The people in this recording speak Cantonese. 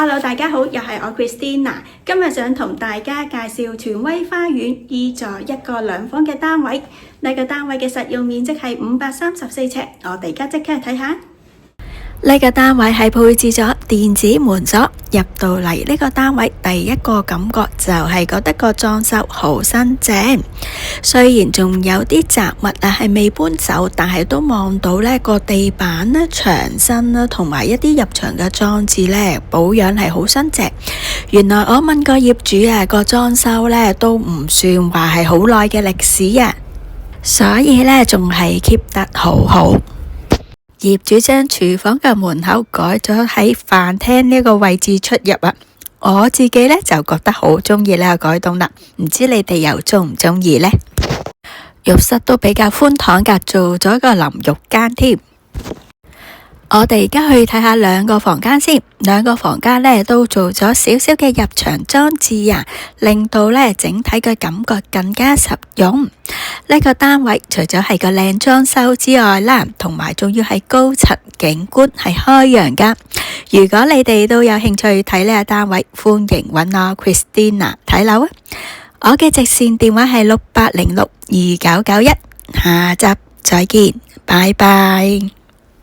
Hello， 大家好，又係我 Christina， 今日想同大家介紹荃威花園2座1個2房嘅單位。呢個單位嘅實用面積係534尺，我哋而家即刻睇下。呢個單位係配置咗電子門鎖，入到嚟呢個單位第一個感覺就係覺得個裝修好新淨。雖然仲有啲雜物係未搬走，但係都望到呢個地板啦、牆身啦，同埋一啲入牆嘅裝置呢，保養係好新淨。原來我問個業主個裝修呢都唔算話係好耐嘅歷史啊，所以呢仲係 keep 得好好。業主將廚房嘅門口改咗喺飯廳呢個位置出入啊，我自己呢就覺得好中意呢個改動啦，唔知你哋又中唔中意呢？浴室都比較寬敞噶，做咗個淋浴間添。我哋而家去睇下兩個房間先，兩個房間呢都做咗少少嘅入牆裝置啊，令到呢整體嘅感覺更加實用。呢個單位除咗係個靚裝修之外啦，同埋仲要係高層景觀係開揚噶。如果你哋都有興趣睇呢個單位，歡迎揾我 Christina 睇樓啊！我嘅直線電話係68062991，下集再見，拜拜。